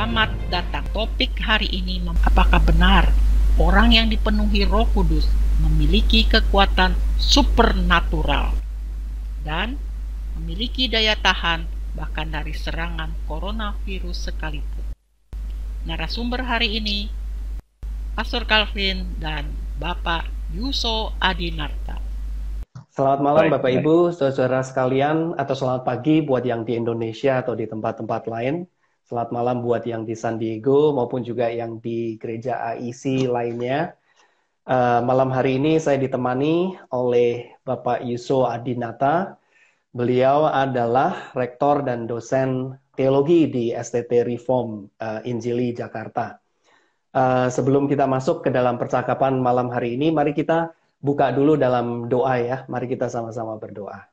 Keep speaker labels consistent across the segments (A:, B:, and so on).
A: Selamat datang. Topik hari ini, apakah benar orang yang dipenuhi Roh Kudus memiliki kekuatan supernatural dan memiliki daya tahan bahkan dari serangan coronavirus sekalipun. Narasumber hari ini Pastor Calvin dan Bapak Yuso Adinarta.
B: Selamat malam Bapak Ibu, saudara sekalian, atau selamat pagi buat yang di Indonesia atau di tempat-tempat lain. Selamat malam buat yang di San Diego maupun juga yang di gereja AIC lainnya. Malam hari ini saya ditemani oleh Bapak Yuso Adinata. Beliau adalah rektor dan dosen teologi di STT Reform Injili Jakarta. Sebelum kita masuk ke dalam percakapan malam hari ini, mari kita buka dulu dalam doa ya. Mari kita sama-sama berdoa.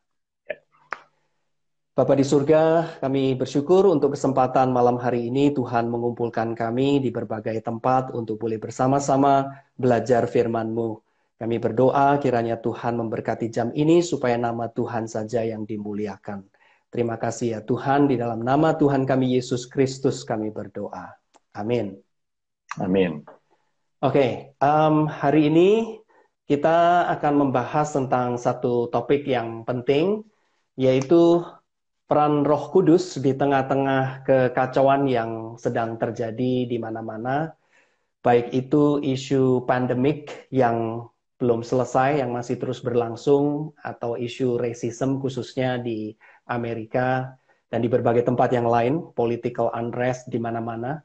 B: Bapa di surga, kami bersyukur untuk kesempatan malam hari ini Tuhan mengumpulkan kami di berbagai tempat untuk boleh bersama-sama belajar firman-Mu. Kami berdoa kiranya Tuhan memberkati jam ini supaya nama Tuhan saja yang dimuliakan. Terima kasih ya Tuhan, di dalam nama Tuhan kami Yesus Kristus kami berdoa. Amin.
C: Amin.
B: Oke, hari ini kita akan membahas tentang satu topik yang penting, yaitu peran Roh Kudus di tengah-tengah kekacauan yang sedang terjadi di mana-mana, baik itu isu pandemik yang belum selesai, yang masih terus berlangsung, atau isu racism khususnya di Amerika dan di berbagai tempat yang lain, political unrest di mana-mana.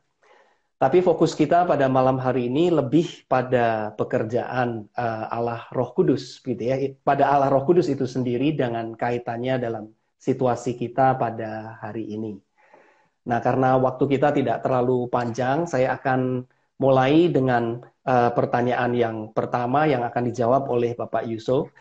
B: Tapi fokus kita pada malam hari ini lebih pada pekerjaan Allah Roh Kudus, gitu ya, pada Allah Roh Kudus itu sendiri dengan kaitannya dalam situasi kita pada hari ini. Nah, karena waktu kita tidak terlalu panjang, saya akan mulai dengan pertanyaan yang pertama yang akan dijawab oleh Bapak Yuso.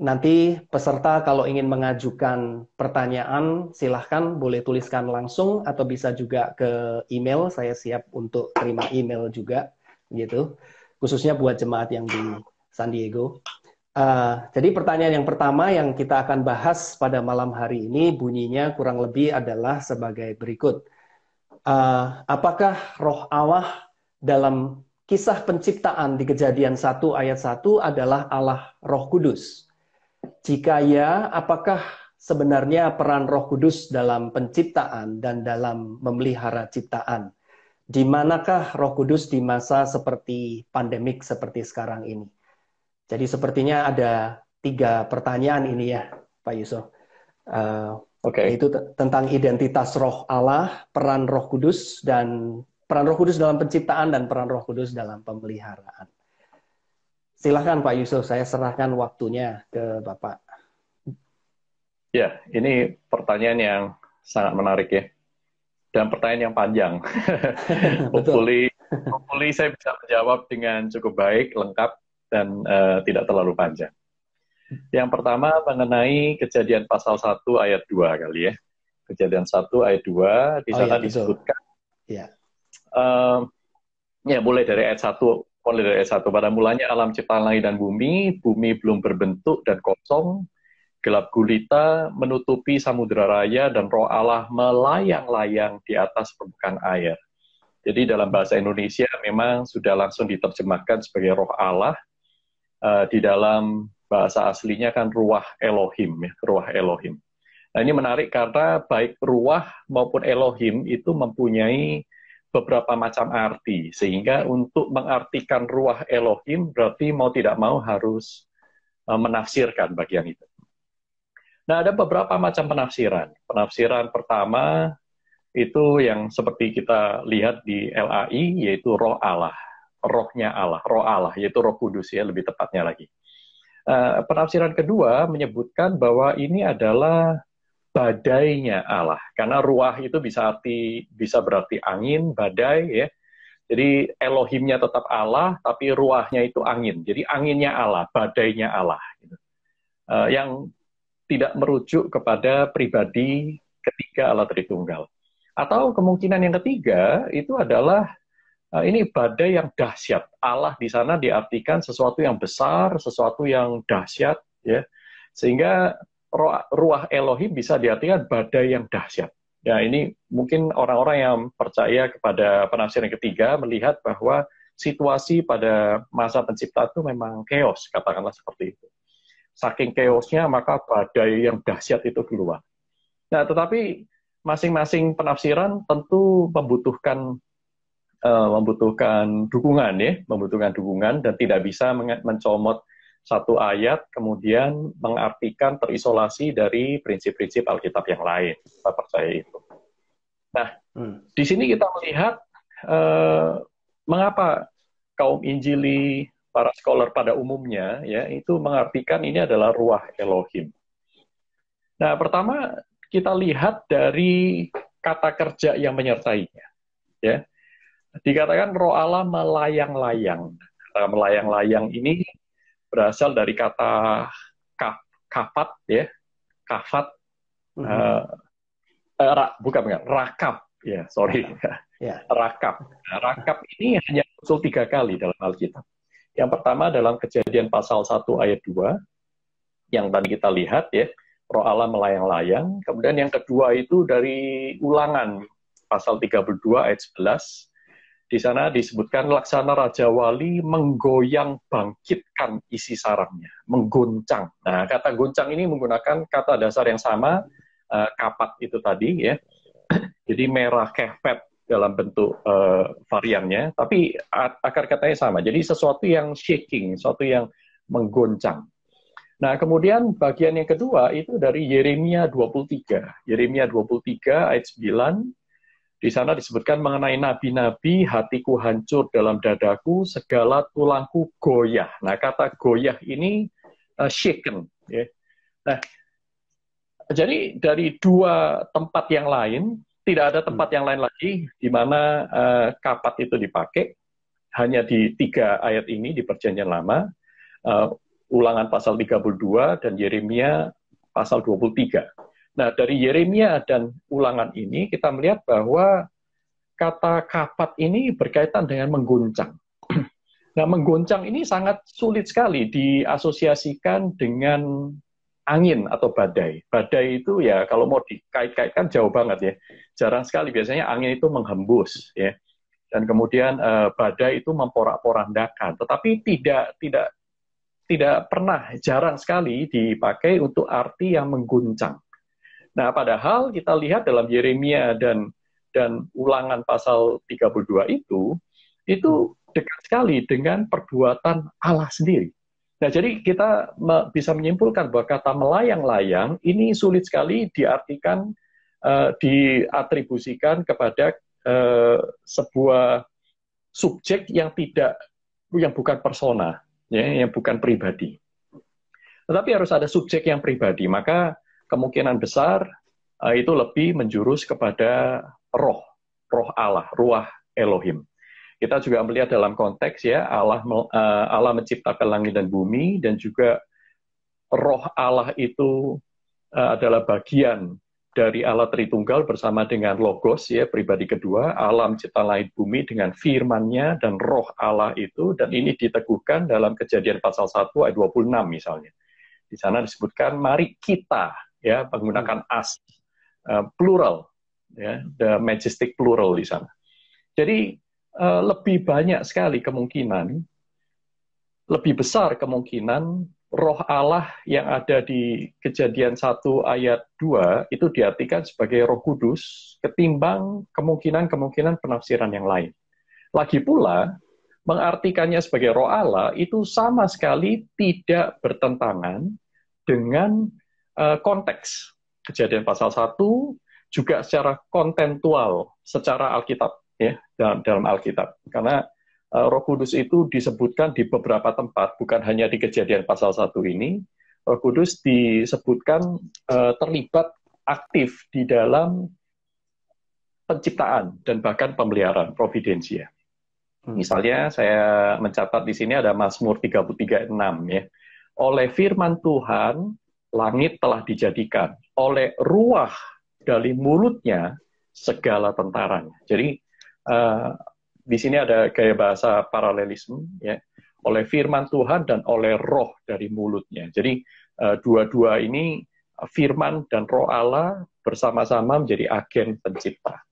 B: Nanti peserta kalau ingin mengajukan pertanyaan, silahkan boleh tuliskan langsung atau bisa juga ke email. Saya siap untuk terima email juga, gitu. Khususnya buat jemaat yang di San Diego. Jadi pertanyaan yang pertama yang kita akan bahas pada malam hari ini bunyinya kurang lebih adalah sebagai berikut. Apakah Roh Allah dalam kisah penciptaan di Kejadian 1 ayat 1 adalah Allah Roh Kudus? Jika ya, apakah sebenarnya peran Roh Kudus dalam penciptaan dan dalam memelihara ciptaan? Di manakah Roh Kudus di masa seperti pandemik seperti sekarang ini? Jadi sepertinya ada 3 pertanyaan ini ya, Pak Yusuf. Yaitu tentang identitas Roh Allah, peran Roh Kudus, dan peran Roh Kudus dalam penciptaan dan peran Roh Kudus dalam pemeliharaan. Silahkan Pak Yusuf, saya serahkan waktunya ke Bapak.
C: Ya, ini pertanyaan yang sangat menarik ya. Dan pertanyaan yang panjang. hopefully saya bisa menjawab dengan cukup baik, lengkap, dan tidak terlalu panjang. Yang pertama mengenai Kejadian pasal 1 ayat 2 kali ya. Kejadian 1 ayat 2, di sana disebutkan.
B: Ya.
C: Ya, mulai dari ayat 1. Pada mulanya alam ciptaan langit dan bumi belum berbentuk dan kosong, gelap gulita menutupi samudera raya, dan Roh Allah melayang-layang di atas permukaan air. Jadi dalam bahasa Indonesia memang sudah langsung diterjemahkan sebagai Roh Allah. Di dalam bahasa aslinya kan Ruach Elohim, ya, Ruach Elohim. Nah, ini menarik karena baik Ruach maupun Elohim itu mempunyai beberapa macam arti, sehingga untuk mengartikan Ruach Elohim berarti mau tidak mau harus menafsirkan bagian itu. Nah, ada beberapa macam penafsiran. Penafsiran pertama itu yang seperti kita lihat di LAI, yaitu Roh Allah. Rohnya Allah, Roh Allah, yaitu Roh Kudus ya, lebih tepatnya lagi. Penafsiran kedua menyebutkan bahwa ini adalah badainya Allah, karena ruah itu bisa berarti angin, badai ya. Jadi Elohimnya tetap Allah, tapi ruahnya itu angin. Jadi anginnya Allah, badainya Allah. Gitu. Yang tidak merujuk kepada pribadi ketiga Allah Tritunggal. Atau kemungkinan yang ketiga itu adalah ini badai yang dahsyat. Allah di sana diartikan sesuatu yang besar, sesuatu yang dahsyat, ya. Sehingga Ruach Elohim bisa diartikan badai yang dahsyat. Ya, ini mungkin orang-orang yang percaya kepada penafsiran ketiga melihat bahwa situasi pada masa pencipta itu memang chaos, katakanlah seperti itu. Saking chaosnya, maka badai yang dahsyat itu keluar. Nah, tetapi masing-masing penafsiran tentu membutuhkan dukungan, ya, membutuhkan dukungan, dan tidak bisa mencomot satu ayat kemudian mengartikan terisolasi dari prinsip-prinsip Alkitab yang lain. Kita percaya itu. Nah, di sini kita melihat mengapa kaum Injili, para scholar pada umumnya, ya, itu mengartikan ini adalah ruah Elohim. Nah, pertama kita lihat dari kata kerja yang menyertainya, ya. Dikatakan roh Allah melayang-layang. Melayang-layang ini berasal dari kata kafat, ya, kafat, bukan, rakab, ya, sorry, rakab. Nah, rakab ini hanya muncul 3 kali dalam Alkitab. Yang pertama dalam Kejadian pasal 1 ayat 2, yang tadi kita lihat, ya, roh Allah melayang-layang. Kemudian yang kedua itu dari Ulangan pasal 32 ayat 11. Di sana disebutkan laksana Raja Wali menggoyang bangkitkan isi sarangnya, menggoncang. Nah, kata goncang ini menggunakan kata dasar yang sama, kapat itu tadi, ya. Jadi merah kefet dalam bentuk variannya, tapi akar katanya sama. Jadi sesuatu yang shaking, sesuatu yang menggoncang. Nah, kemudian bagian yang kedua itu dari Yeremia 23. Yeremia 23 ayat 9. Di sana disebutkan mengenai nabi-nabi, hatiku hancur dalam dadaku, segala tulangku goyah. Nah, kata goyah ini shaken. Ya. Nah, jadi dari 2 tempat yang lain, tidak ada tempat yang lain lagi di mana kapat itu dipakai. Hanya di 3 ayat ini di Perjanjian Lama, Ulangan pasal 32 dan Yeremia pasal 23. Nah, dari Yeremia dan Ulangan ini kita melihat bahwa kata kapat ini berkaitan dengan mengguncang. Nah, mengguncang ini sangat sulit sekali diasosiasikan dengan angin atau badai. Badai itu ya kalau mau dikait-kaitkan jauh banget, ya. Jarang sekali, biasanya angin itu menghembus, ya. Dan kemudian badai itu memporak-porandakan. Tetapi tidak pernah, jarang sekali dipakai untuk arti yang mengguncang. Nah, padahal kita lihat dalam Yeremia dan Ulangan pasal 32 itu dekat sekali dengan perbuatan Allah sendiri. Nah, jadi kita bisa menyimpulkan bahwa kata melayang-layang ini sulit sekali diartikan, diatribusikan kepada sebuah subjek yang bukan persona, ya, yang bukan pribadi. Tetapi harus ada subjek yang pribadi, maka kemungkinan besar itu lebih menjurus kepada roh Allah, ruah Elohim. Kita juga melihat dalam konteks, ya, Allah menciptakan langit dan bumi, dan juga roh Allah itu adalah bagian dari Allah Tritunggal bersama dengan Logos, ya, pribadi kedua. Allah menciptakan langit bumi dengan firman-Nya dan roh Allah itu, dan ini diteguhkan dalam Kejadian pasal 1 ayat 26 misalnya. Di sana disebutkan mari kita, ya, menggunakan as, plural, ya, the majestic plural di sana. Jadi lebih banyak sekali kemungkinan, lebih besar kemungkinan roh Allah yang ada di Kejadian 1 ayat 2 itu diartikan sebagai Roh Kudus ketimbang kemungkinan penafsiran yang lain. Lagi pula, mengartikannya sebagai roh Allah itu sama sekali tidak bertentangan dengan konteks. Kejadian pasal 1 juga secara kontentual, secara Alkitab, ya, dalam Alkitab. Karena Roh Kudus itu disebutkan di beberapa tempat, bukan hanya di Kejadian pasal 1 ini. Roh Kudus disebutkan terlibat aktif di dalam penciptaan dan bahkan pemeliharaan, providensia. Misalnya saya mencatat di sini ada Mazmur 33:6, ya. Oleh firman Tuhan langit telah dijadikan, oleh ruah dari mulutnya segala tentaranya. Jadi di sini ada gaya bahasa paralelisme, ya, oleh firman Tuhan dan oleh roh dari mulutnya. Jadi dua-dua ini firman dan roh Allah bersama-sama menjadi agen pencipta.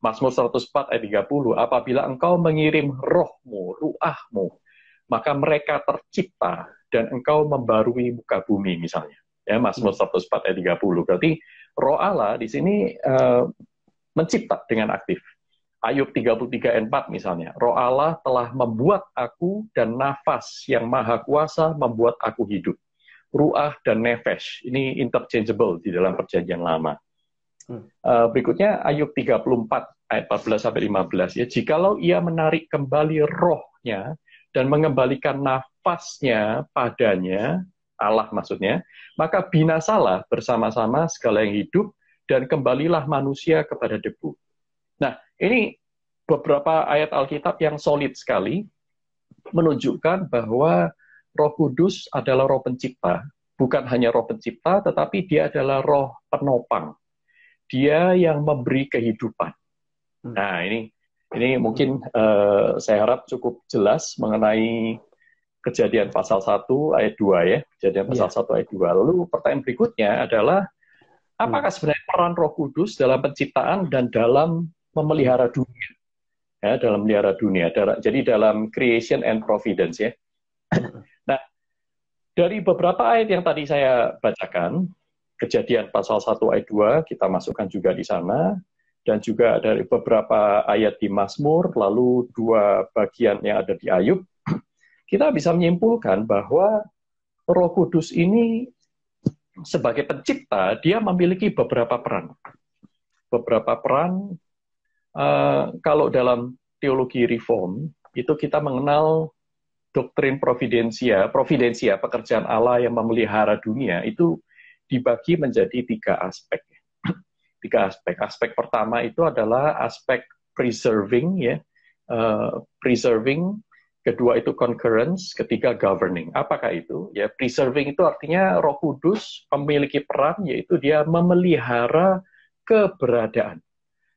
C: Mazmur 104 ayat 30, apabila engkau mengirim rohmu, ruahmu, maka mereka tercipta dan engkau membarui muka bumi misalnya. Ya, Mazmur 104 ayat 30. Berarti roh Allah di sini mencipta dengan aktif. Ayub 33 ayat 4 misalnya, roh Allah telah membuat aku dan nafas yang maha kuasa membuat aku hidup. Ruah dan nefesh, ini interchangeable di dalam perjanjian lama. Berikutnya Ayub 34 ayat 14-15 ya. Jikalau ia menarik kembali rohnya dan mengembalikan nafasnya padanya, Allah maksudnya, maka binasalah bersama-sama segala yang hidup dan kembalilah manusia kepada debu. Nah, ini beberapa ayat Alkitab yang solid sekali menunjukkan bahwa Roh Kudus adalah roh pencipta. Bukan hanya roh pencipta, tetapi dia adalah roh penopang. Dia yang memberi kehidupan. Nah, ini mungkin saya harap cukup jelas mengenai Kejadian pasal 1 ayat 2 ya. Kejadian pasal 1 ayat 2. Lalu pertanyaan berikutnya adalah apakah sebenarnya peran Roh Kudus dalam penciptaan dan dalam memelihara dunia? Ya, dalam memelihara dunia. Jadi dalam creation and providence ya. Nah, dari beberapa ayat yang tadi saya bacakan, Kejadian pasal 1 ayat 2 kita masukkan juga di sana, dan juga dari beberapa ayat di Mazmur, lalu 2 bagian yang ada di Ayub, kita bisa menyimpulkan bahwa Roh Kudus ini sebagai pencipta, dia memiliki beberapa peran. Beberapa peran, kalau dalam teologi reform, itu kita mengenal doktrin providensia, pekerjaan Allah yang memelihara dunia, itu dibagi menjadi 3 aspek. 3 aspek. Aspek pertama itu adalah aspek preserving, ya, preserving. Kedua itu concurrence, ketiga governing. Apakah itu? Ya, preserving itu artinya Roh Kudus memiliki peran, yaitu dia memelihara keberadaan.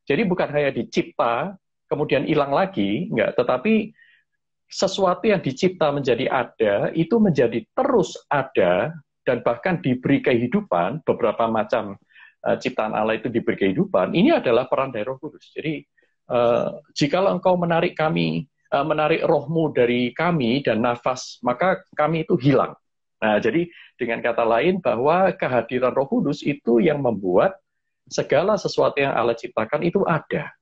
C: Jadi bukan hanya dicipta kemudian hilang lagi, enggak, tetapi sesuatu yang dicipta menjadi ada itu menjadi terus ada. Dan bahkan diberi kehidupan, beberapa macam ciptaan Allah itu diberi kehidupan, ini adalah peran dari Roh Kudus. Jadi, jikalau engkau menarik rohmu dari kami dan nafas, maka kami itu hilang. Nah, jadi dengan kata lain bahwa kehadiran Roh Kudus itu yang membuat segala sesuatu yang Allah ciptakan itu ada.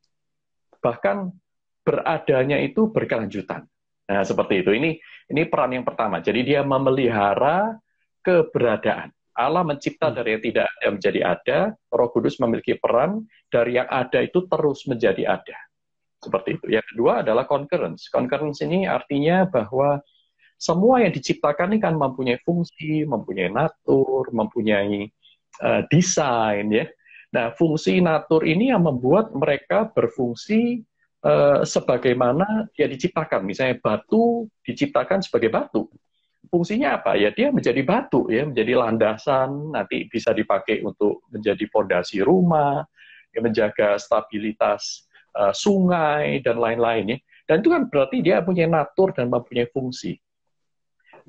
C: Bahkan beradanya itu berkelanjutan. Nah, seperti itu. Ini peran yang pertama. Jadi dia memelihara keberadaan. Allah mencipta dari yang tidak ada menjadi ada, Roh Kudus memiliki peran dari yang ada itu terus menjadi ada. Seperti itu. Yang kedua adalah concurrence. Concurrence ini artinya bahwa semua yang diciptakan ini kan mempunyai fungsi, mempunyai natur, mempunyai desain, ya. Nah, fungsi natur ini yang membuat mereka berfungsi sebagaimana dia diciptakan. Misalnya batu diciptakan sebagai batu. Fungsinya apa? Ya dia menjadi batu, ya, menjadi landasan, nanti bisa dipakai untuk menjadi fondasi rumah, ya, menjaga stabilitas sungai dan lain-lain, ya. Dan itu kan berarti dia punya natur dan mempunyai fungsi.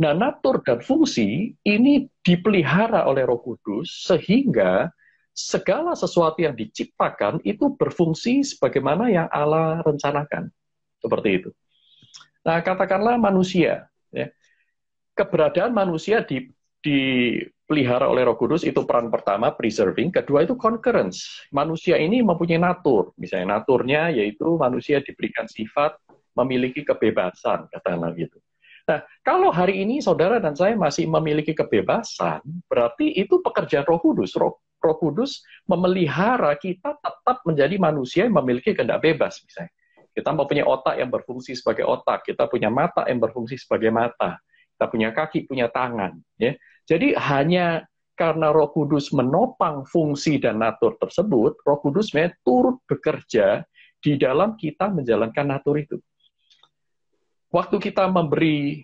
C: Nah, natur dan fungsi ini dipelihara oleh Roh Kudus sehingga segala sesuatu yang diciptakan itu berfungsi sebagaimana yang Allah rencanakan. Seperti itu. Nah, katakanlah manusia, ya. Keberadaan manusia dipelihara oleh Roh Kudus, itu peran pertama, preserving. Kedua itu concurrence. Manusia ini mempunyai natur. Misalnya naturnya yaitu manusia diberikan sifat memiliki kebebasan, katakanlah gitu. Nah, kalau hari ini saudara dan saya masih memiliki kebebasan, berarti itu pekerjaan Roh Kudus. Roh Kudus memelihara kita tetap menjadi manusia yang memiliki kehendak bebas, misalnya. Kita mempunyai otak yang berfungsi sebagai otak, kita punya mata yang berfungsi sebagai mata. Kita punya kaki, punya tangan. Ya. Jadi hanya karena Roh Kudus menopang fungsi dan natur tersebut, Roh Kudus sebenarnya turut bekerja di dalam kita menjalankan natur itu. Waktu kita memberi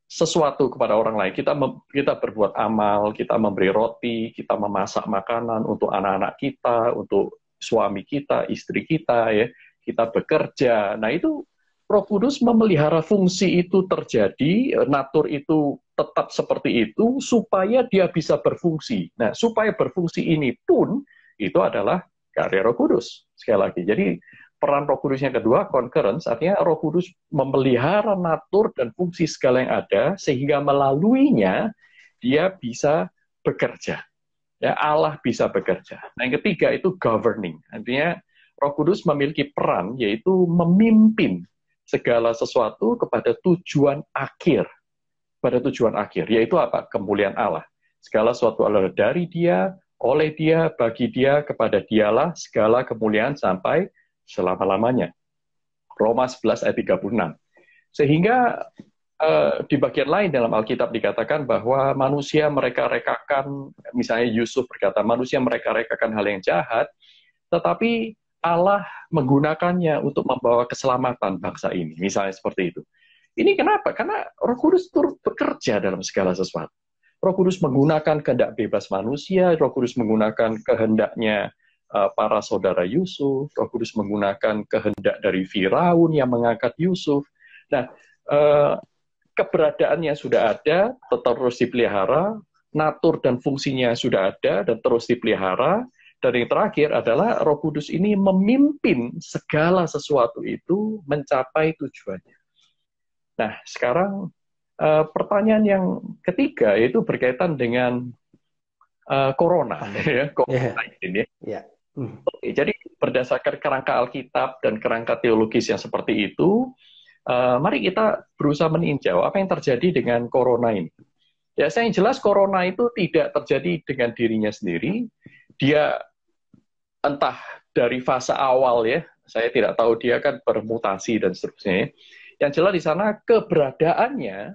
C: sesuatu kepada orang lain, kita berbuat amal, kita memberi roti, kita memasak makanan untuk anak-anak kita, untuk suami kita, istri kita, ya, kita bekerja. Nah itu Roh Kudus memelihara fungsi itu terjadi, natur itu tetap seperti itu, supaya dia bisa berfungsi. Nah, supaya berfungsi ini pun, itu adalah karya Roh Kudus. Sekali lagi, jadi peran Roh Kudus yang kedua, concurrence, artinya Roh Kudus memelihara natur dan fungsi segala yang ada, sehingga melaluinya, dia bisa bekerja. Ya, Allah bisa bekerja. Nah, yang ketiga itu governing. Artinya, Roh Kudus memiliki peran, yaitu memimpin segala sesuatu kepada tujuan akhir. Pada tujuan akhir, yaitu apa? Kemuliaan Allah. Segala sesuatu adalah dari dia, oleh dia, bagi dia, kepada dialah, segala kemuliaan sampai selama-lamanya. Roma 11 ayat 36. Sehingga di bagian lain dalam Alkitab dikatakan bahwa manusia mereka-rekakan, misalnya Yusuf berkata, manusia mereka-rekakan hal yang jahat, tetapi Allah menggunakannya untuk membawa keselamatan bangsa ini. Misalnya seperti itu. Ini kenapa? Karena Roh Kudus turut bekerja dalam segala sesuatu. Roh Kudus menggunakan kehendak bebas manusia, Roh Kudus menggunakan kehendaknya para saudara Yusuf, Roh Kudus menggunakan kehendak dari Firaun yang mengangkat Yusuf. Nah, keberadaannya sudah ada, terus dipelihara, natur dan fungsinya sudah ada dan terus dipelihara. Dan yang terakhir adalah Roh Kudus ini memimpin segala sesuatu itu mencapai tujuannya. Nah, sekarang pertanyaan yang ketiga itu berkaitan dengan corona, ya, COVID-19 ya. Yeah. Oke, jadi berdasarkan kerangka Alkitab dan kerangka teologis yang seperti itu, mari kita berusaha meninjau apa yang terjadi dengan corona ini. Ya, yang jelas corona itu tidak terjadi dengan dirinya sendiri. Dia entah dari fase awal ya, saya tidak tahu, dia kan bermutasi dan seterusnya. Yang jelas di sana keberadaannya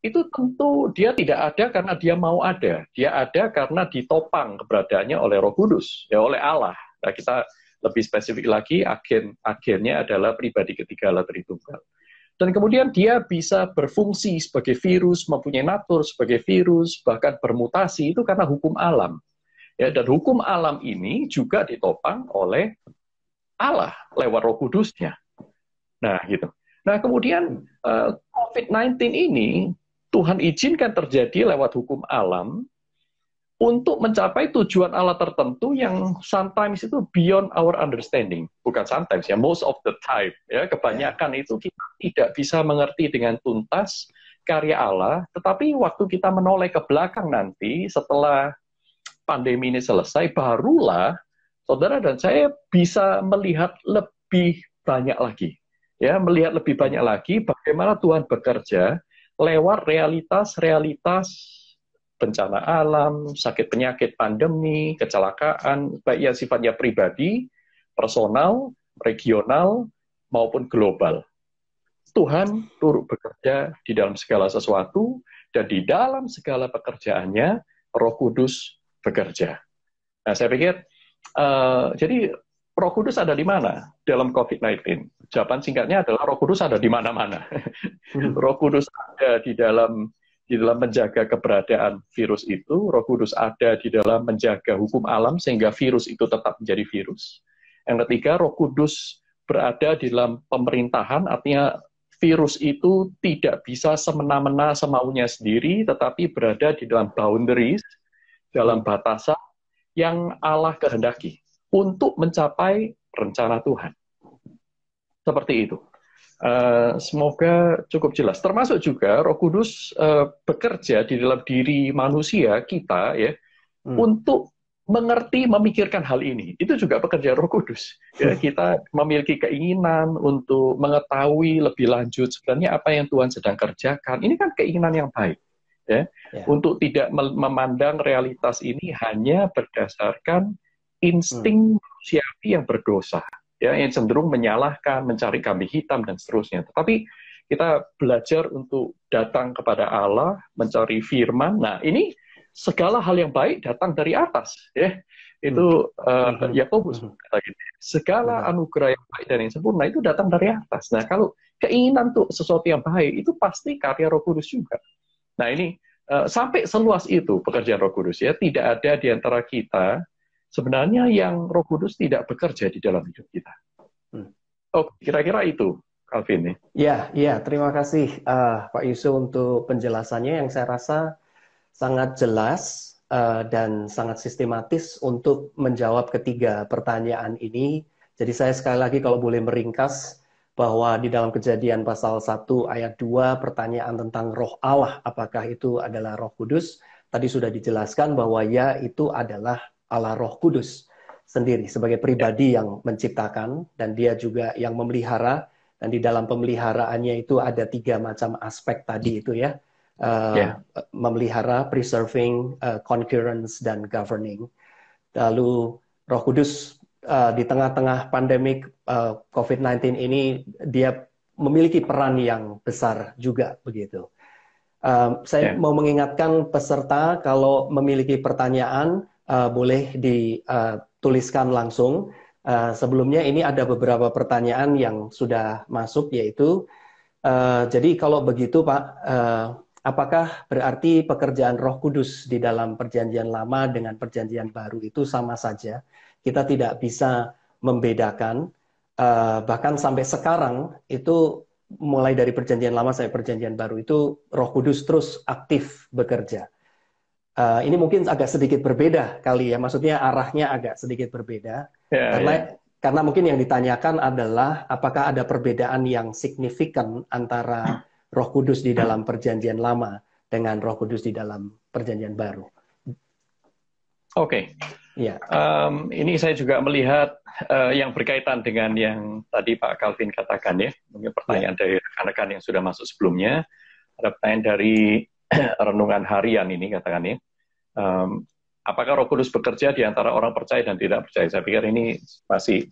C: itu tentu dia tidak ada karena dia mau ada. Dia ada karena ditopang keberadaannya oleh Roh Kudus, ya oleh Allah. Nah, kita lebih spesifik lagi, agennya adalah pribadi ketiga Allah Tritunggal. Dan kemudian dia bisa berfungsi sebagai virus, mempunyai natur sebagai virus, bahkan bermutasi itu karena hukum alam. Ya, dan hukum alam ini juga ditopang oleh Allah lewat Roh Kudusnya. Nah, gitu. Nah, kemudian COVID-19 ini Tuhan izinkan terjadi lewat hukum alam untuk mencapai tujuan Allah tertentu yang sometimes itu beyond our understanding. Bukan sometimes, ya, most of the time. Ya, kebanyakan itu kita tidak bisa mengerti dengan tuntas karya Allah, tetapi waktu kita menoleh ke belakang nanti, setelah pandemi ini selesai, barulah saudara dan saya bisa melihat lebih banyak lagi. Ya, melihat lebih banyak lagi bagaimana Tuhan bekerja lewat realitas-realitas bencana alam, sakit penyakit, pandemi, kecelakaan, baik yang sifatnya pribadi, personal, regional, maupun global. Tuhan turut bekerja di dalam segala sesuatu, dan di dalam segala pekerjaannya, Roh Kudus bekerja. Nah, saya pikir, jadi Roh Kudus ada di mana dalam COVID-19? Jawaban singkatnya adalah Roh Kudus ada di mana-mana. Roh Kudus ada di dalam menjaga keberadaan virus itu. Roh Kudus ada di dalam menjaga hukum alam sehingga virus itu tetap menjadi virus. Yang ketiga, Roh Kudus berada di dalam pemerintahan, artinya virus itu tidak bisa semena-mena semaunya sendiri, tetapi berada di dalam boundaries, dalam batasan yang Allah kehendaki untuk mencapai rencana Tuhan. Seperti itu. Semoga cukup jelas. Termasuk juga Roh Kudus bekerja di dalam diri manusia kita ya untuk mengerti, memikirkan hal ini. Itu juga pekerjaan Roh Kudus. Ya, kita memiliki keinginan untuk mengetahui lebih lanjut sebenarnya apa yang Tuhan sedang kerjakan. Ini kan keinginan yang baik. Ya. Untuk tidak memandang realitas ini hanya berdasarkan insting manusiawi yang berdosa, ya, yang cenderung menyalahkan, mencari kambing hitam dan seterusnya. Tetapi kita belajar untuk datang kepada Allah, mencari firman. Nah, ini segala hal yang baik datang dari atas, ya. Itu Yakobus kata gitu. Segala anugerah yang baik dan yang sempurna itu datang dari atas. Nah, kalau keinginan untuk sesuatu yang baik itu pasti karya Roh Kudus juga. Nah, ini sampai seluas itu pekerjaan Roh Kudus, ya. Tidak ada di antara kita sebenarnya yang Roh Kudus tidak bekerja di dalam hidup kita. Oh, kira-kira itu Calvin nih.
B: Ya, terima kasih Pak Yusuf untuk penjelasannya yang saya rasa sangat jelas dan sangat sistematis untuk menjawab ketiga pertanyaan ini. Jadi saya sekali lagi kalau boleh meringkas bahwa di dalam Kejadian pasal 1 ayat 2 pertanyaan tentang Roh Allah, apakah itu adalah Roh Kudus? Tadi sudah dijelaskan bahwa ya itu adalah Allah Roh Kudus sendiri sebagai pribadi yang menciptakan dan dia juga yang memelihara, dan di dalam pemeliharaannya itu ada 3 macam aspek tadi itu ya. Memelihara, preserving, concurrence, dan governing. Lalu Roh Kudus di tengah-tengah pandemik COVID-19 ini dia memiliki peran yang besar juga begitu. Saya mau mengingatkan peserta kalau memiliki pertanyaan boleh dituliskan langsung. Sebelumnya ini ada beberapa pertanyaan yang sudah masuk, yaitu jadi kalau begitu Pak, apakah berarti pekerjaan Roh Kudus di dalam Perjanjian Lama dengan Perjanjian Baru itu sama saja? Kita tidak bisa membedakan, bahkan sampai sekarang itu mulai dari Perjanjian Lama sampai Perjanjian Baru itu Roh Kudus terus aktif bekerja. Ini mungkin agak sedikit berbeda kali ya, maksudnya arahnya agak sedikit berbeda, karena mungkin yang ditanyakan adalah apakah ada perbedaan yang signifikan antara Roh Kudus di dalam Perjanjian Lama dengan Roh Kudus di dalam Perjanjian Baru.
C: Oke. Ini saya juga melihat yang berkaitan dengan yang tadi Pak Calvin katakan ya. Mungkin pertanyaan dari rekan-rekan yang sudah masuk sebelumnya. Ada pertanyaan dari renungan harian ini katakan ya. Apakah Roh Kudus bekerja di antara orang percaya dan tidak percaya? Saya pikir ini masih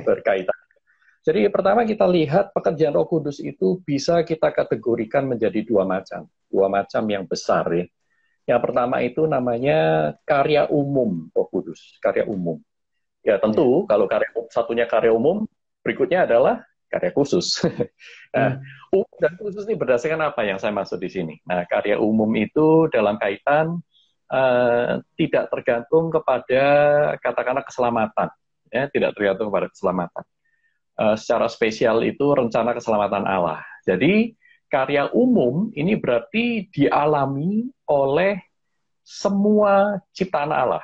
C: berkaitan. Jadi pertama kita lihat pekerjaan Roh Kudus itu bisa kita kategorikan menjadi dua macam yang besar ya. Yang pertama itu namanya karya umum Roh Kudus, karya umum. Ya tentu kalau satunya karya umum, berikutnya adalah karya khusus. Nah, umum dan khusus ini berdasarkan apa yang saya maksud di sini? Nah, karya umum itu dalam kaitan tidak tergantung kepada katakanlah keselamatan, ya tidak tergantung kepada keselamatan. Secara spesial itu rencana keselamatan Allah. Jadi karya umum ini berarti dialami oleh semua ciptaan Allah.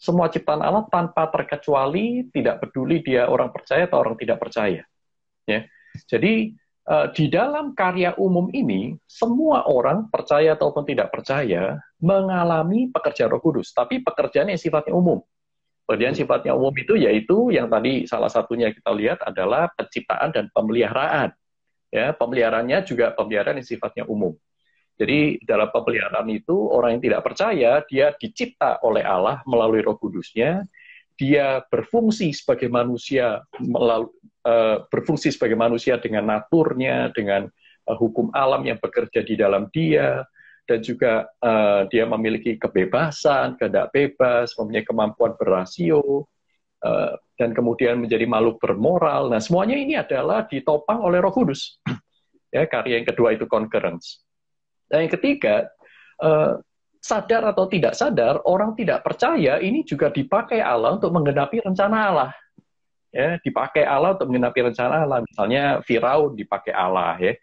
C: Semua ciptaan Allah tanpa terkecuali, tidak peduli dia orang percaya atau orang tidak percaya. Ya. Jadi di dalam karya umum ini, semua orang percaya ataupun tidak percaya mengalami pekerjaan Roh Kudus. Tapi pekerjaannya sifatnya umum. Pekerjaan sifatnya umum itu yaitu yang tadi salah satunya kita lihat adalah penciptaan dan pemeliharaan. Ya, pemeliharaannya juga pemeliharaan yang sifatnya umum. Jadi dalam pemeliharaan itu orang yang tidak percaya dia dicipta oleh Allah melalui Roh Kudusnya. Dia berfungsi sebagai manusia berfungsi sebagai manusia dengan naturnya, dengan hukum alam yang bekerja di dalam dia. Dan juga dia memiliki kebebasan, kehendak bebas, mempunyai kemampuan berrasio, dan kemudian menjadi makhluk bermoral. Nah, semuanya ini adalah ditopang oleh Roh Kudus. Ya, karya yang kedua itu concurrence. Dan yang ketiga, sadar atau tidak sadar, orang tidak percaya ini juga dipakai Allah untuk menggenapi rencana Allah. Ya, dipakai Allah untuk menggenapi rencana Allah. Misalnya Firaun dipakai Allah, ya.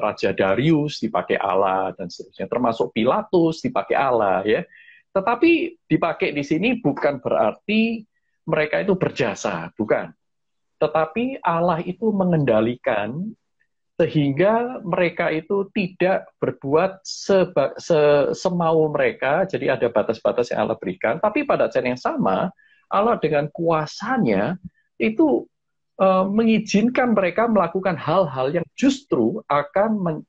C: Raja Darius dipakai Allah dan seterusnya, termasuk Pilatus dipakai Allah ya. Tetapi dipakai di sini bukan berarti mereka itu berjasa, bukan. Tetapi Allah itu mengendalikan sehingga mereka itu tidak berbuat semau mereka, jadi ada batas-batas yang Allah berikan, tapi pada saat yang sama Allah dengan kuasanya itu mengizinkan mereka melakukan hal-hal yang justru akan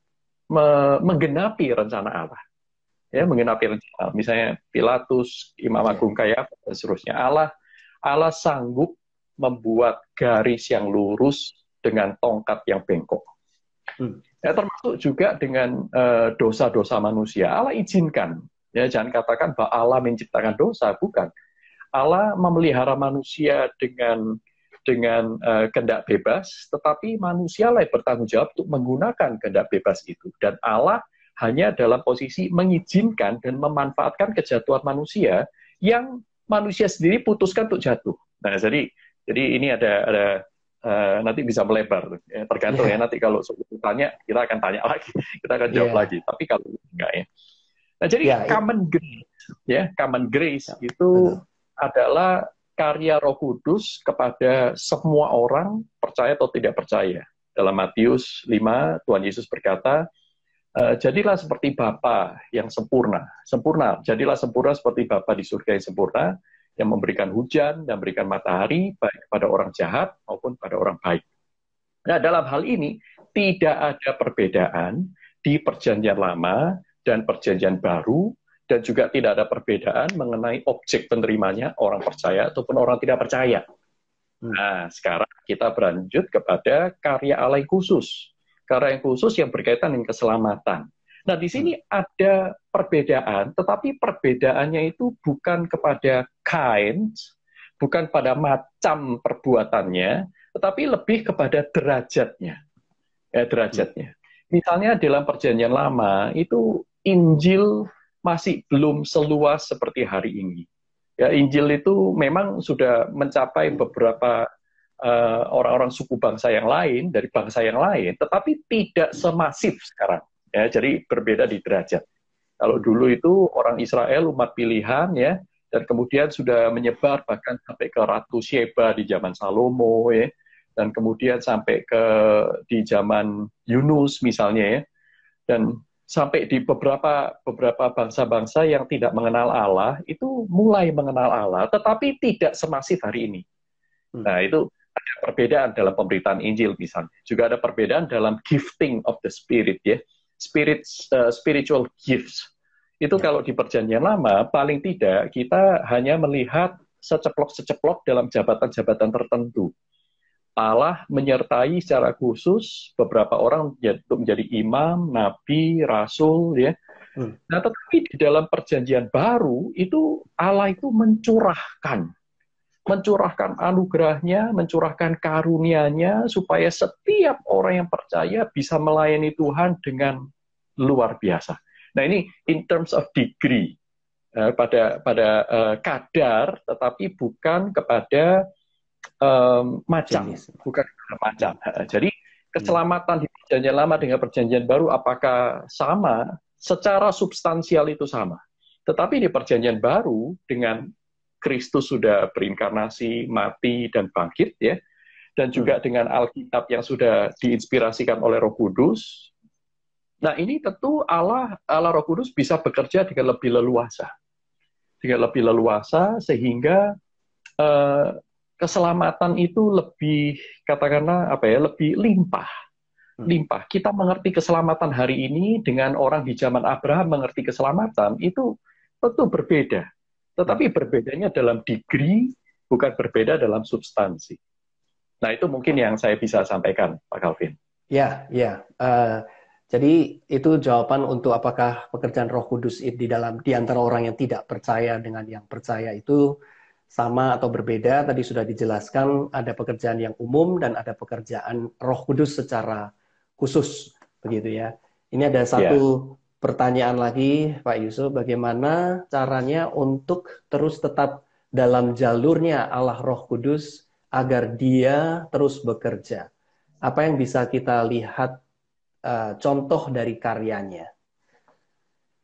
C: menggenapi rencana Allah. Ya, menggenapi rencana. Misalnya Pilatus, Imam Agung Kayafas, dan seterusnya. Allah sanggup membuat garis yang lurus dengan tongkat yang bengkok. Ya, termasuk juga dengan dosa-dosa manusia. Allah izinkan. Ya, jangan katakan bahwa Allah menciptakan dosa, bukan. Allah memelihara manusia dengan kehendak bebas, tetapi manusia lah bertanggung jawab untuk menggunakan kehendak bebas itu. Dan Allah hanya dalam posisi mengizinkan dan memanfaatkan kejatuhan manusia yang manusia sendiri putuskan untuk jatuh. Nah, jadi ini ada nanti bisa melebar. Ya, tergantung ya, nanti kalau tanya, kita akan tanya lagi, kita akan jawab lagi. Tapi kalau enggak ya. Nah, jadi common grace itu adalah karya Roh Kudus kepada semua orang, percaya atau tidak percaya. Dalam Matius 5, Tuhan Yesus berkata, jadilah seperti Bapa yang sempurna. Jadilah sempurna seperti Bapa di surga yang sempurna, yang memberikan hujan dan memberikan matahari, baik kepada orang jahat maupun pada orang baik. Nah, dalam hal ini, tidak ada perbedaan di Perjanjian Lama dan Perjanjian Baru, dan juga tidak ada perbedaan mengenai objek penerimanya, orang percaya ataupun orang tidak percaya. Nah, sekarang kita berlanjut kepada karya Allah yang khusus. Karya yang khusus yang berkaitan dengan keselamatan. Nah, di sini ada perbedaan, tetapi perbedaannya itu bukan kepada kind, bukan pada macam perbuatannya, tetapi lebih kepada derajatnya. Derajatnya. Misalnya dalam Perjanjian Lama, itu Injil masih belum seluas seperti hari ini. Ya, Injil itu memang sudah mencapai beberapa orang-orang suku bangsa yang lain, dari bangsa yang lain, tetapi tidak semasif sekarang. Ya, jadi berbeda di derajat. Kalau dulu itu orang Israel umat pilihan ya, dan kemudian sudah menyebar bahkan sampai ke Ratu Sheba di zaman Salomo ya, dan kemudian sampai ke di zaman Yunus misalnya ya, dan sampai di beberapa bangsa-bangsa yang tidak mengenal Allah itu mulai mengenal Allah, tetapi tidak semasif hari ini. Nah, itu ada perbedaan dalam pemberitaan Injil misalnya. Juga ada perbedaan dalam gifting of the Spirit ya. Spiritual gifts. Itu kalau di Perjanjian Lama, paling tidak kita hanya melihat seceplok-seceplok dalam jabatan-jabatan tertentu. Allah menyertai secara khusus beberapa orang untuk menjadi imam, nabi, rasul, ya. Nah, tetapi di dalam Perjanjian Baru itu Allah itu mencurahkan anugerahnya, mencurahkan karunia-Nya supaya setiap orang yang percaya bisa melayani Tuhan dengan luar biasa. Nah, ini in terms of degree, pada kadar, tetapi bukan kepada macam, bukan kepada macam. Jadi keselamatan di Perjanjian Lama dengan Perjanjian Baru apakah sama? Secara substansial itu sama. Tetapi di Perjanjian Baru dengan Kristus sudah berinkarnasi, mati, dan bangkit, ya, dan juga dengan Alkitab yang sudah diinspirasikan oleh Roh Kudus. Nah, ini tentu Allah Roh Kudus bisa bekerja dengan lebih leluasa, sehingga keselamatan itu lebih, katakanlah lebih limpah. Kita mengerti keselamatan hari ini dengan orang di zaman Abraham mengerti keselamatan itu tentu berbeda. Tetapi berbedanya dalam degree, bukan berbeda dalam substansi. Nah, itu mungkin yang saya bisa sampaikan, Pak Calvin.
B: Ya. Jadi itu jawaban untuk apakah pekerjaan Roh Kudus di antara orang yang tidak percaya dengan yang percaya itu sama atau berbeda. Tadi sudah dijelaskan ada pekerjaan yang umum dan ada pekerjaan Roh Kudus secara khusus, begitu ya. Ini ada satu pertanyaan lagi, Pak Yusuf, bagaimana caranya untuk terus tetap dalam jalurnya Allah Roh Kudus agar Dia terus bekerja? Apa yang bisa kita lihat contoh dari karyanya?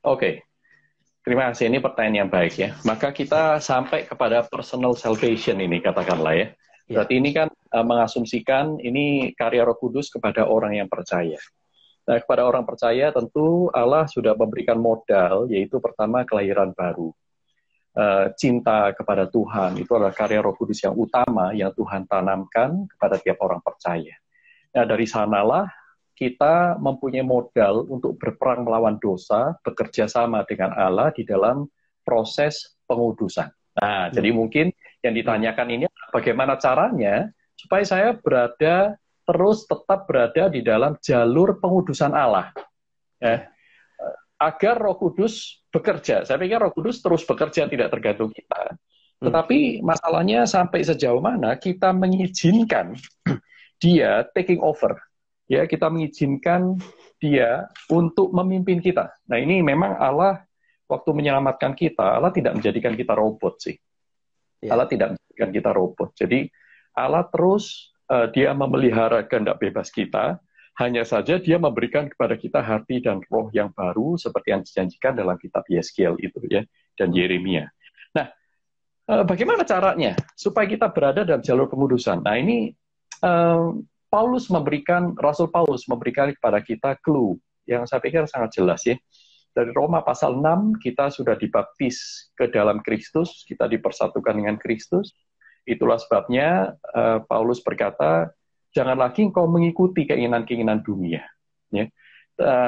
C: Oke. Terima kasih, ini pertanyaan yang baik ya. Maka kita sampai kepada personal salvation ini, katakanlah ya. Berarti ini kan mengasumsikan ini karya Roh Kudus kepada orang yang percaya. Nah, kepada orang percaya tentu Allah sudah memberikan modal, yaitu pertama kelahiran baru. Cinta kepada Tuhan, itu adalah karya Roh Kudus yang utama yang Tuhan tanamkan kepada tiap orang percaya. Nah, dari sanalah kita mempunyai modal untuk berperang melawan dosa, bekerja sama dengan Allah di dalam proses pengudusan. Nah, jadi mungkin yang ditanyakan ini bagaimana caranya supaya saya tetap berada di dalam jalur pengudusan Allah. Ya. Agar Roh Kudus bekerja. Saya pikir Roh Kudus terus bekerja, tidak tergantung kita. Tetapi masalahnya sampai sejauh mana kita mengizinkan Dia taking over. Ya, kita mengizinkan Dia untuk memimpin kita. Nah, ini memang Allah waktu menyelamatkan kita, Allah tidak menjadikan kita robot sih. Allah tidak menjadikan kita robot. Jadi Allah terus dia memelihara kehendak bebas kita, hanya saja dia memberikan kepada kita hati dan roh yang baru seperti yang dijanjikan dalam kitab Yeskiel itu ya, dan Yeremia. Nah, bagaimana caranya supaya kita berada dalam jalur pengudusan? Nah, ini Rasul Paulus memberikan kepada kita clue yang saya pikir sangat jelas ya. Dari Roma pasal 6, kita sudah dibaptis ke dalam Kristus, kita dipersatukan dengan Kristus. Itulah sebabnya Paulus berkata, jangan lagi engkau mengikuti keinginan-keinginan dunia. Ya.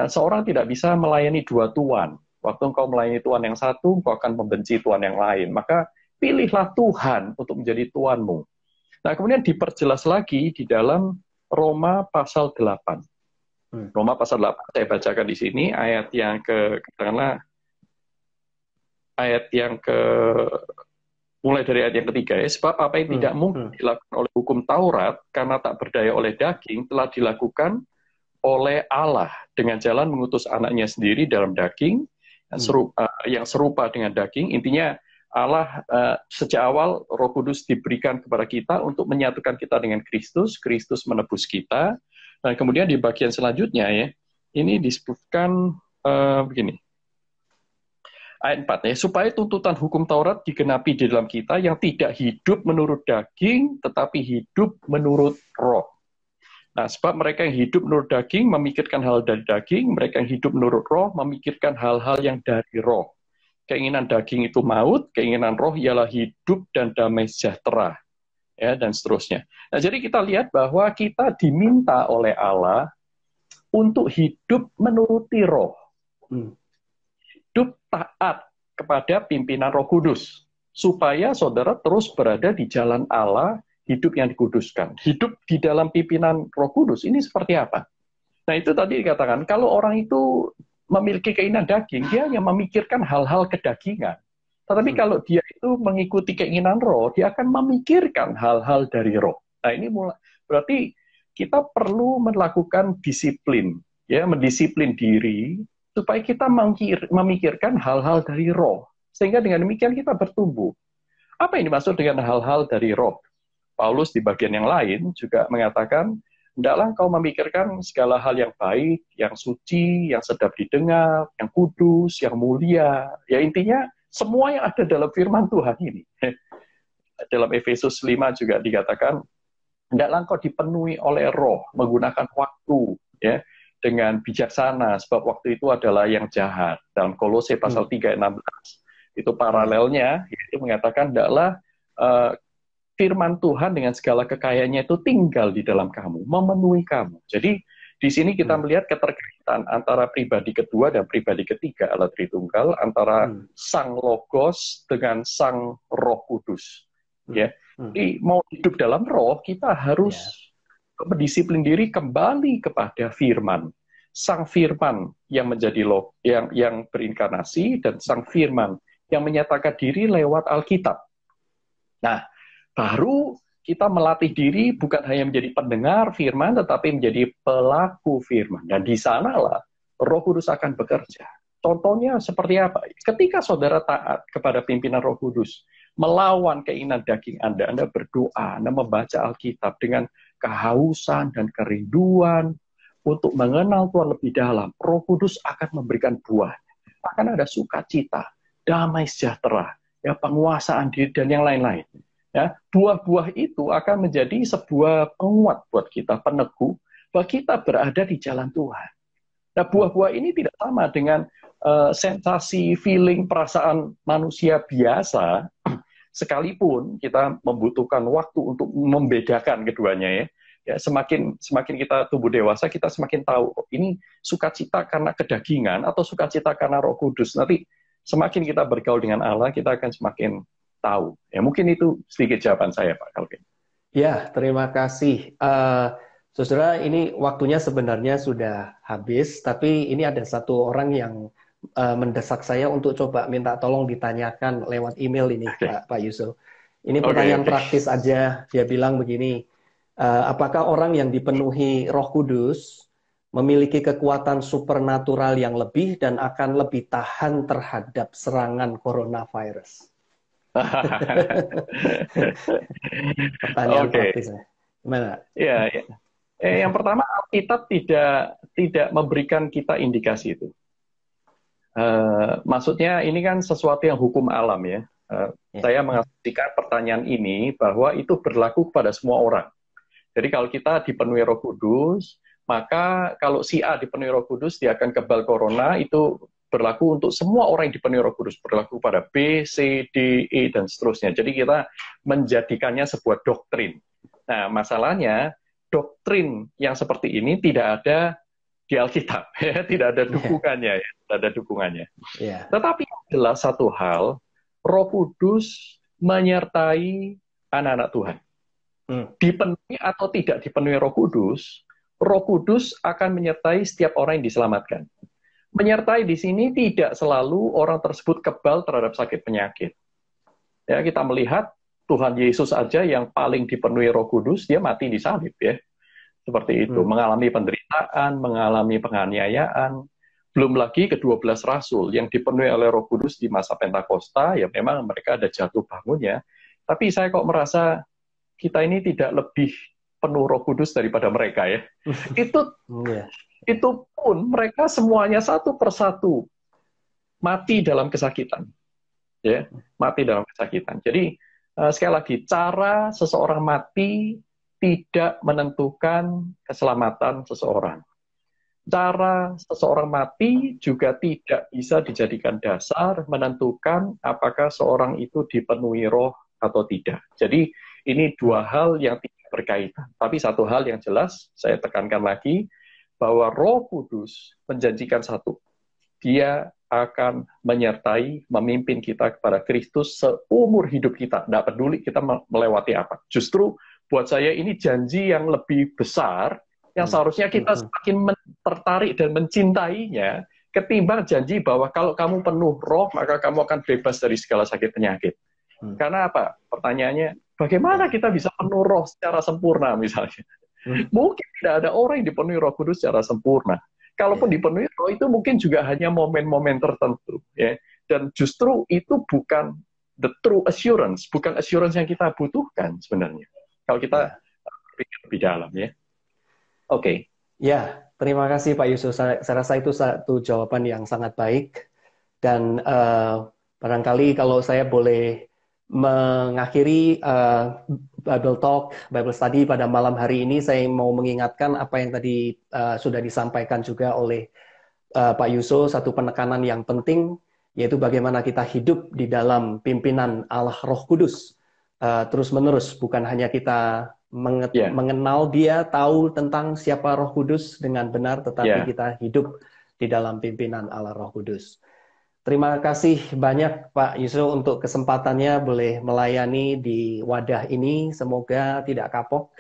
C: Seorang tidak bisa melayani dua tuan. Waktu engkau melayani Tuhan yang satu, engkau akan membenci Tuhan yang lain. Maka pilihlah Tuhan untuk menjadi Tuanmu. Nah, kemudian diperjelas lagi di dalam Roma pasal 8. Roma pasal 8, saya bacakan di sini ayat yang mulai dari ayat yang ketiga ya. Sebab apa yang tidak mungkin dilakukan oleh hukum Taurat karena tak berdaya oleh daging telah dilakukan oleh Allah dengan jalan mengutus anaknya sendiri dalam daging yang serupa dengan daging. Intinya Allah sejak awal Roh Kudus diberikan kepada kita untuk menyatukan kita dengan Kristus, Kristus menebus kita. Dan kemudian di bagian selanjutnya ya, ini disebutkan begini. Ayat 4 ya, supaya tuntutan hukum Taurat digenapi di dalam kita yang tidak hidup menurut daging, tetapi hidup menurut roh. Nah, sebab mereka yang hidup menurut daging memikirkan hal dari daging, mereka yang hidup menurut roh memikirkan hal-hal yang dari roh. Keinginan daging itu maut, keinginan roh ialah hidup dan damai sejahtera. Ya, dan seterusnya. Nah, jadi kita lihat bahwa kita diminta oleh Allah untuk hidup menuruti roh. Hidup taat kepada pimpinan Roh Kudus. Supaya saudara terus berada di jalan Allah, hidup yang dikuduskan. Hidup di dalam pimpinan Roh Kudus, ini seperti apa? Nah, itu tadi dikatakan, kalau orang itu memiliki keinginan daging, dia hanya memikirkan hal-hal kedagingan. Tetapi kalau dia itu mengikuti keinginan roh, dia akan memikirkan hal-hal dari roh. Nah, ini berarti kita perlu melakukan disiplin, ya, mendisiplin diri supaya kita memikirkan hal-hal dari roh. Sehingga dengan demikian kita bertumbuh. Apa yang dimaksud dengan hal-hal dari roh? Paulus di bagian yang lain juga mengatakan, hendaklah kau memikirkan segala hal yang baik, yang suci, yang sedap didengar, yang kudus, yang mulia. Ya, intinya semua yang ada dalam firman Tuhan ini. Dalam Efesus 5 juga dikatakan, hendaklah engkau dipenuhi oleh roh, menggunakan waktu ya dengan bijaksana, sebab waktu itu adalah yang jahat. Dalam Kolose pasal 3 ayat 16. Itu paralelnya, yaitu mengatakan, hendaklah firman Tuhan dengan segala kekayaannya itu tinggal di dalam kamu, memenuhi kamu. Jadi, di sini kita melihat keterkaitan antara pribadi kedua dan pribadi ketiga Allah Tritunggal, antara Sang Logos dengan Sang Roh Kudus. Ya, jadi mau hidup dalam roh, kita harus berdisiplin diri kembali kepada Firman, Sang Firman yang menjadi yang berinkarnasi dan Sang Firman yang menyatakan diri lewat Alkitab. Nah, baru kita melatih diri bukan hanya menjadi pendengar firman, tetapi menjadi pelaku firman. Dan di sanalah Roh Kudus akan bekerja. Contohnya seperti apa? Ketika saudara taat kepada pimpinan Roh Kudus, melawan keinginan daging Anda berdoa, Anda membaca Alkitab dengan kehausan dan kerinduan untuk mengenal Tuhan lebih dalam, Roh Kudus akan memberikan buah. Akan ada sukacita, damai sejahtera, ya, penguasaan diri, dan yang lain-lain. Ya, buah-buah itu akan menjadi sebuah penguat buat kita, peneguh bahwa kita berada di jalan Tuhan. Nah, buah-buah ini tidak sama dengan sensasi, feeling, perasaan manusia biasa, sekalipun kita membutuhkan waktu untuk membedakan keduanya ya. Ya, semakin kita tumbuh dewasa, kita semakin tahu ini sukacita karena kedagingan atau sukacita karena Roh Kudus. Nanti semakin kita bergaul dengan Allah, kita akan semakin tahu. Ya, mungkin itu sedikit jawaban saya, Pak Calvin.
B: Ya, terima kasih. Saudara, ini waktunya sebenarnya sudah habis, tapi ini ada satu orang yang mendesak saya untuk coba minta tolong ditanyakan lewat email ini, Pak Yusuf. Ini pertanyaan praktis aja. Dia bilang begini, apakah orang yang dipenuhi Roh Kudus memiliki kekuatan supernatural yang lebih dan akan lebih tahan terhadap serangan coronavirus? Pertanyaan praktis. Gimana?
C: Ya, ya. Yang pertama, Alkitab tidak memberikan kita indikasi itu. Maksudnya ini kan sesuatu yang hukum alam ya.
B: Ya.
C: Saya mengasosiasikan pertanyaan ini bahwa itu berlaku kepada semua orang. Jadi kalau kita dipenuhi Roh Kudus, maka kalau si A dipenuhi Roh Kudus, dia akan kebal corona, itu berlaku untuk semua orang yang dipenuhi Roh Kudus, berlaku pada B, C, D, E, dan seterusnya. Jadi kita menjadikannya sebuah doktrin. Nah, masalahnya, doktrin yang seperti ini tidak ada di Alkitab, ya, tidak ada dukungannya, ya, tidak ada dukungannya.
B: Yeah.
C: Tetapi jelas satu hal, Roh Kudus menyertai anak-anak Tuhan. Dipenuhi atau tidak dipenuhi Roh Kudus akan menyertai setiap orang yang diselamatkan. Menyertai di sini tidak selalu orang tersebut kebal terhadap sakit penyakit. Ya, kita melihat Tuhan Yesus aja yang paling dipenuhi Roh Kudus, dia mati di salib ya. Seperti itu, mengalami penderitaan, mengalami penganiayaan. Belum lagi ke-12 rasul yang dipenuhi oleh Roh Kudus di masa Pentakosta, ya memang mereka ada jatuh bangunnya. Tapi saya kok merasa kita ini tidak lebih penuh Roh Kudus daripada mereka ya. Itu pun mereka semuanya satu persatu mati dalam kesakitan. Ya, mati dalam kesakitan. Jadi sekali lagi, cara seseorang mati tidak menentukan keselamatan seseorang. Cara seseorang mati juga tidak bisa dijadikan dasar menentukan apakah seorang itu dipenuhi roh atau tidak. Jadi ini dua hal yang tidak berkaitan. Tapi satu hal yang jelas, saya tekankan lagi, bahwa Roh Kudus menjanjikan satu. Dia akan menyertai, memimpin kita kepada Kristus seumur hidup kita. Tidak peduli kita melewati apa. Justru buat saya ini janji yang lebih besar, yang seharusnya kita semakin tertarik dan mencintainya, ketimbang janji bahwa kalau kamu penuh roh, maka kamu akan bebas dari segala sakit penyakit. Karena apa? Pertanyaannya, bagaimana kita bisa penuh roh secara sempurna misalnya? Mungkin tidak ada orang yang dipenuhi Roh Kudus secara sempurna. Kalaupun dipenuhi roh itu mungkin juga hanya momen-momen tertentu. Ya. Dan justru itu bukan the true assurance, bukan assurance yang kita butuhkan sebenarnya. Kalau kita pikir lebih dalam ya. Oke.
B: Ya, terima kasih Pak Yusuf. Saya rasa itu satu jawaban yang sangat baik. Dan barangkali kalau saya boleh mengakhiri Bible Talk, Bible Study pada malam hari ini, saya mau mengingatkan apa yang tadi sudah disampaikan juga oleh Pak Yusuf, satu penekanan yang penting, yaitu bagaimana kita hidup di dalam pimpinan Allah Roh Kudus terus-menerus, bukan hanya kita mengenal dia, tahu tentang siapa Roh Kudus dengan benar, tetapi kita hidup di dalam pimpinan Allah Roh Kudus. Terima kasih banyak Pak Yusuf untuk kesempatannya boleh melayani di wadah ini. Semoga tidak kapok.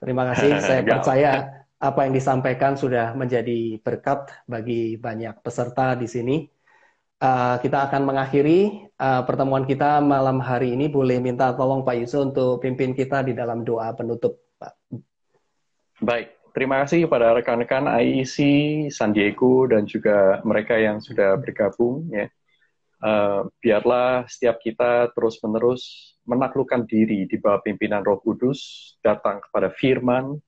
B: Terima kasih. Saya percaya apa yang disampaikan sudah menjadi berkat bagi banyak peserta di sini. Kita akan mengakhiri pertemuan kita malam hari ini. Boleh minta tolong Pak Yusuf untuk pimpin kita di dalam doa penutup, Pak.
C: Baik. Terima kasih kepada rekan-rekan IEC, San Diego, dan juga mereka yang sudah bergabung. Ya. Biarlah setiap kita terus-menerus menaklukkan diri di bawah pimpinan Roh Kudus, datang kepada firman,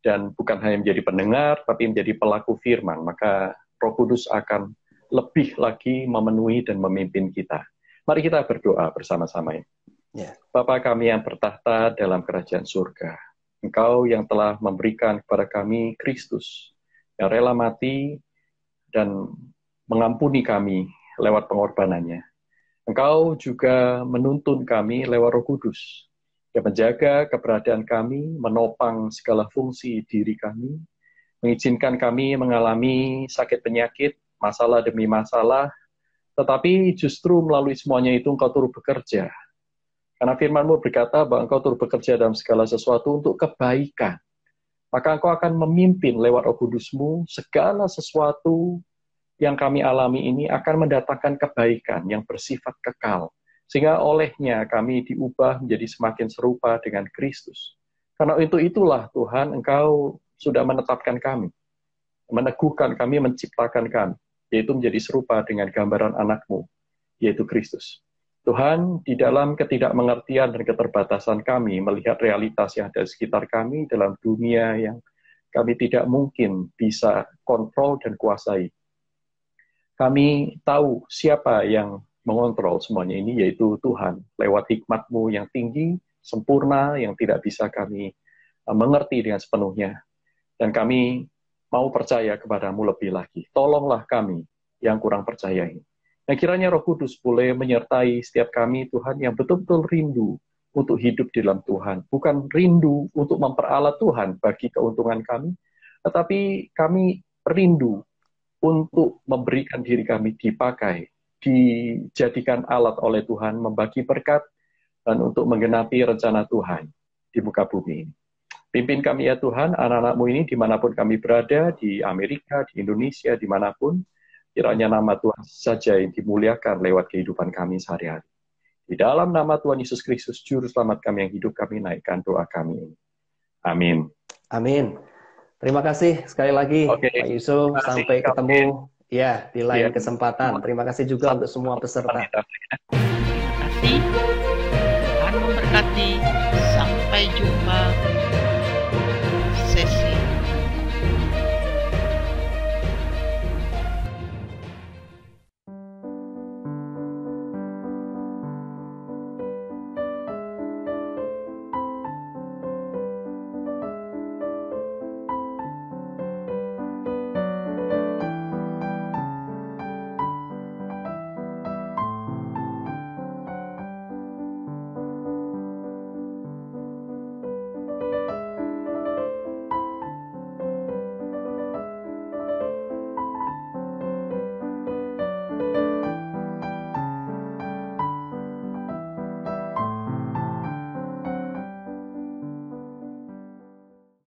C: dan bukan hanya menjadi pendengar, tapi menjadi pelaku firman. Maka Roh Kudus akan lebih lagi memenuhi dan memimpin kita. Mari kita berdoa bersama-sama. Bapa kami yang bertahta dalam kerajaan surga, Engkau yang telah memberikan kepada kami Kristus, yang rela mati dan mengampuni kami lewat pengorbanannya. Engkau juga menuntun kami lewat Roh Kudus, yang menjaga keberadaan kami, menopang segala fungsi diri kami, mengizinkan kami mengalami sakit penyakit, masalah demi masalah, tetapi justru melalui semuanya itu Engkau turut bekerja. Karena firman-Mu berkata bahwa Engkau turut bekerja dalam segala sesuatu untuk kebaikan. Maka Engkau akan memimpin lewat Roh Kudus-Mu segala sesuatu yang kami alami ini akan mendatangkan kebaikan yang bersifat kekal. Sehingga olehnya kami diubah menjadi semakin serupa dengan Kristus. Karena untuk itulah Tuhan Engkau sudah menetapkan kami, meneguhkan kami, menciptakan kami, yaitu menjadi serupa dengan gambaran anak-Mu, yaitu Kristus. Tuhan, di dalam ketidakmengertian dan keterbatasan kami melihat realitas yang ada di sekitar kami dalam dunia yang kami tidak mungkin bisa kontrol dan kuasai. Kami tahu siapa yang mengontrol semuanya ini, yaitu Tuhan, lewat hikmat-Mu yang tinggi, sempurna, yang tidak bisa kami mengerti dengan sepenuhnya. Dan kami mau percaya kepada-Mu lebih lagi. Tolonglah kami yang kurang percaya ini. Nah, kiranya Roh Kudus boleh menyertai setiap kami, Tuhan, yang betul-betul rindu untuk hidup di dalam Tuhan. Bukan rindu untuk memperalat Tuhan bagi keuntungan kami, tetapi kami rindu untuk memberikan diri kami dipakai, dijadikan alat oleh Tuhan, membagi berkat, dan untuk menggenapi rencana Tuhan di muka bumi ini. Pimpin kami ya Tuhan, anak-anak-Mu ini dimanapun kami berada, di Amerika, di Indonesia, dimanapun, kiranya nama Tuhan saja yang dimuliakan lewat kehidupan kami sehari-hari. Di dalam nama Tuhan Yesus Kristus, Juru Selamat kami yang hidup, kami naikkan doa kami. Amin.
B: Amin. Terima kasih sekali lagi, Pak Yusuf. Sampai ketemu ya di lain kesempatan. Terima kasih juga untuk semua peserta.
A: Terima kasih. Tuhan memberkati. Sampai jumpa.